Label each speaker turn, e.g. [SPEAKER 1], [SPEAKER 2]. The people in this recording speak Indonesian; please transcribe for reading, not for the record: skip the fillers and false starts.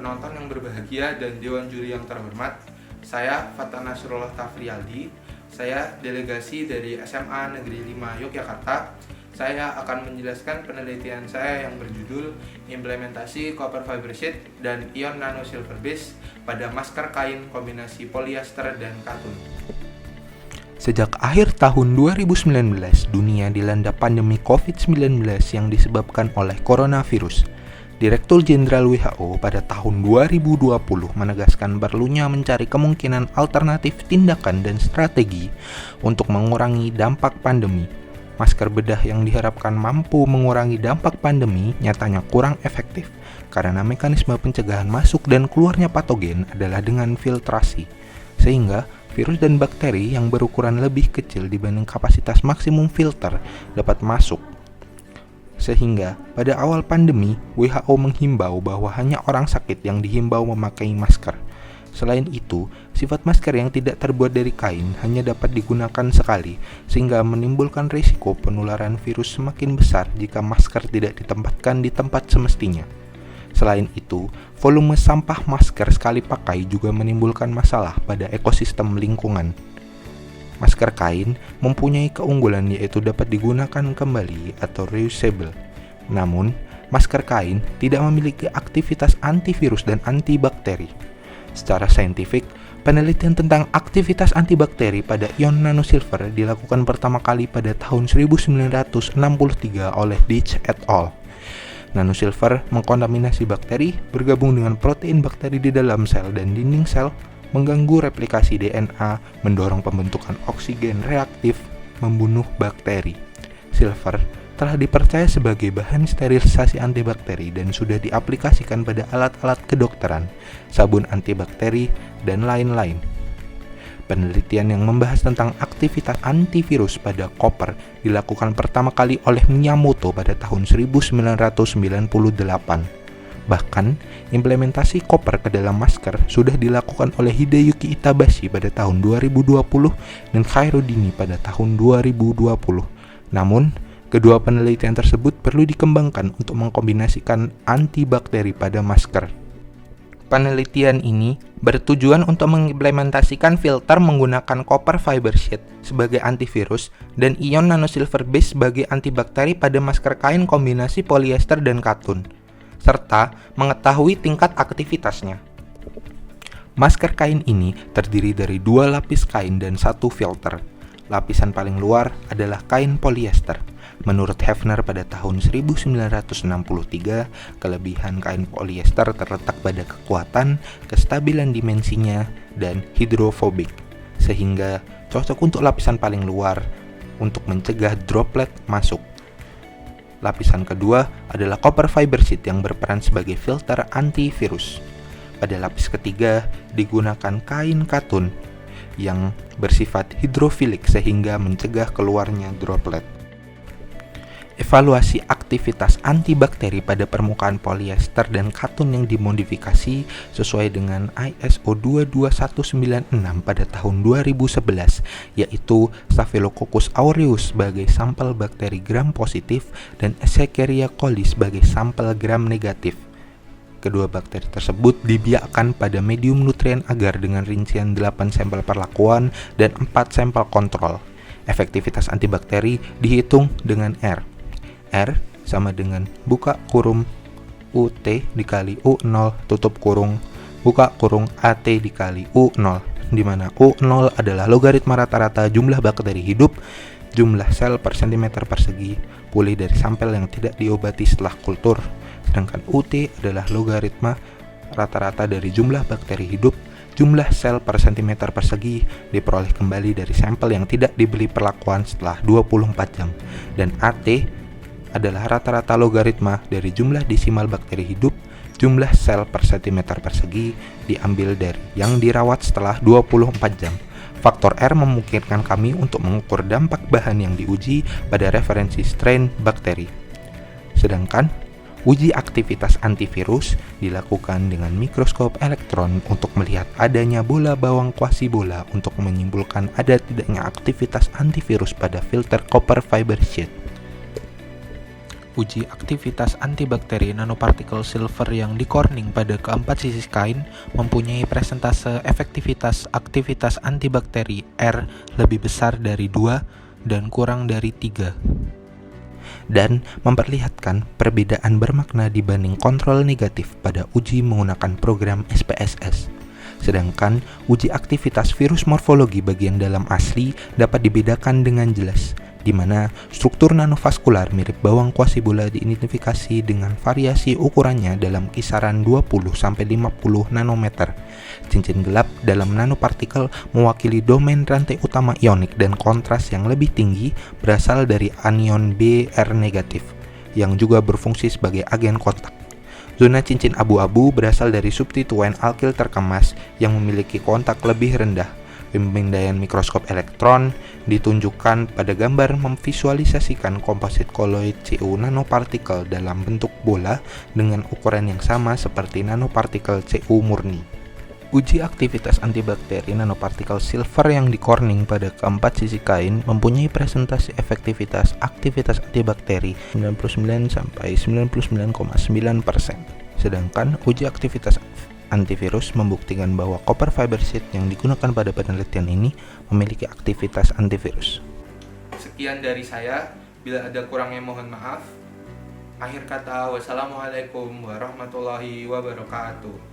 [SPEAKER 1] penonton yang berbahagia dan Dewan Juri yang terhormat. Saya Fatan Nasrullah Tafrialdi. Saya delegasi dari SMA Negeri 5 Yogyakarta. Saya akan menjelaskan penelitian saya yang berjudul Implementasi Copper Fiber Sheet dan Ion Nano Silver Base pada masker kain kombinasi polyester dan katun.
[SPEAKER 2] Sejak akhir tahun 2019, dunia dilanda pandemi COVID-19 yang disebabkan oleh coronavirus. Direktur Jenderal WHO pada tahun 2020 menegaskan perlunya mencari kemungkinan alternatif tindakan dan strategi untuk mengurangi dampak pandemi. Masker bedah yang diharapkan mampu mengurangi dampak pandemi nyatanya kurang efektif karena mekanisme pencegahan masuk dan keluarnya patogen adalah dengan filtrasi, sehingga virus dan bakteri yang berukuran lebih kecil dibanding kapasitas maksimum filter dapat masuk. Sehingga pada awal pandemi, WHO menghimbau bahwa hanya orang sakit yang dihimbau memakai masker. Selain itu, sifat masker yang tidak terbuat dari kain hanya dapat digunakan sekali, sehingga menimbulkan risiko penularan virus semakin besar jika masker tidak ditempatkan di tempat semestinya. Selain itu, volume sampah masker sekali pakai juga menimbulkan masalah pada ekosistem lingkungan. Masker kain mempunyai keunggulan yaitu dapat digunakan kembali atau reusable. Namun, masker kain tidak memiliki aktivitas antivirus dan antibakteri. Secara saintifik, penelitian tentang aktivitas antibakteri pada ion nanosilver dilakukan pertama kali pada tahun 1963 oleh Ditch et al. Nanosilver mengkontaminasi bakteri, bergabung dengan protein bakteri di dalam sel dan dinding sel, mengganggu replikasi DNA, mendorong pembentukan oksigen reaktif, membunuh bakteri. Silver telah dipercaya sebagai bahan sterilisasi antibakteri dan sudah diaplikasikan pada alat-alat kedokteran, sabun antibakteri, dan lain-lain. Penelitian yang membahas tentang aktivitas antivirus pada koper dilakukan pertama kali oleh Miyamoto pada tahun 1998. Bahkan, implementasi koper ke dalam masker sudah dilakukan oleh Hideyuki Itabashi pada tahun 2020 dan Khairuddini pada tahun 2020. Namun, kedua penelitian tersebut perlu dikembangkan untuk mengkombinasikan antibakteri pada masker. Penelitian ini bertujuan untuk mengimplementasikan filter menggunakan copper fiber sheet sebagai antivirus dan ion nanosilver base sebagai antibakteri pada masker kain kombinasi polyester dan katun, serta mengetahui tingkat aktivitasnya. Masker kain ini terdiri dari 2 lapis kain dan 1 filter. Lapisan paling luar adalah kain polyester. Menurut Hefner pada tahun 1963, kelebihan kain polyester terletak pada kekuatan, kestabilan dimensinya, dan hidrofobik, sehingga cocok untuk lapisan paling luar untuk mencegah droplet masuk. Lapisan kedua adalah copper fiber sheet yang berperan sebagai filter antivirus. Pada lapis ketiga digunakan kain katun yang bersifat hidrofilik sehingga mencegah keluarnya droplet. Evaluasi aktivitas antibakteri pada permukaan polyester dan katun yang dimodifikasi sesuai dengan ISO 22196 pada tahun 2011, yaitu Staphylococcus aureus sebagai sampel bakteri gram positif dan Escherichia coli sebagai sampel gram negatif. Kedua bakteri tersebut dibiakkan pada medium nutrien agar dengan rincian 8 sampel perlakuan dan 4 sampel kontrol. Efektivitas antibakteri dihitung dengan R. R sama dengan buka kurung UT dikali U0 tutup kurung buka kurung AT dikali U0, di mana U0 adalah logaritma rata-rata jumlah bakteri hidup, jumlah sel per cm persegi pulih dari sampel yang tidak diobati setelah kultur, sedangkan UT adalah logaritma rata-rata dari jumlah bakteri hidup, jumlah sel per cm persegi diperoleh kembali dari sampel yang tidak diberi perlakuan setelah 24 jam, dan AT adalah rata-rata logaritma dari jumlah desimal bakteri hidup, jumlah sel per cm persegi diambil dari yang dirawat setelah 24 jam. Faktor R memungkinkan kami untuk mengukur dampak bahan yang diuji pada referensi strain bakteri. Sedangkan uji aktivitas antivirus dilakukan dengan mikroskop elektron untuk melihat adanya bola bawang quasi-bola untuk menyimpulkan ada tidaknya aktivitas antivirus pada filter copper fiber sheet. uji aktivitas antibakteri nanopartikel silver yang di Corning pada keempat sisi kain mempunyai presentase efektivitas aktivitas antibakteri R lebih besar dari 2 dan kurang dari 3. Dan memperlihatkan perbedaan bermakna dibanding kontrol negatif pada uji menggunakan program SPSS. Sedangkan uji aktivitas virus morfologi bagian dalam asli dapat dibedakan dengan jelas, di mana struktur nanovaskular mirip bawang quasibula diidentifikasi dengan variasi ukurannya dalam kisaran 20-50 nanometer. Cincin gelap dalam nanopartikel mewakili domain rantai utama ionik dan kontras yang lebih tinggi berasal dari anion Br negatif, yang juga berfungsi sebagai agen kontak. Zona cincin abu-abu berasal dari substituen alkil terkemas yang memiliki kontak lebih rendah. Pemindaian mikroskop elektron ditunjukkan pada gambar memvisualisasikan komposit koloid Cu nanopartikel dalam bentuk bola dengan ukuran yang sama seperti nanopartikel Cu murni. Uji aktivitas antibakteri nanopartikel silver yang di Corning pada keempat sisi kain mempunyai presentasi efektivitas aktivitas antibakteri 99-99,9%. Sedangkan uji aktivitas antivirus membuktikan bahwa copper fiber sheet yang digunakan pada penelitian ini memiliki aktivitas antivirus.
[SPEAKER 1] Sekian dari saya, bila ada kurangnya mohon maaf. Akhir kata, wassalamualaikum warahmatullahi wabarakatuh.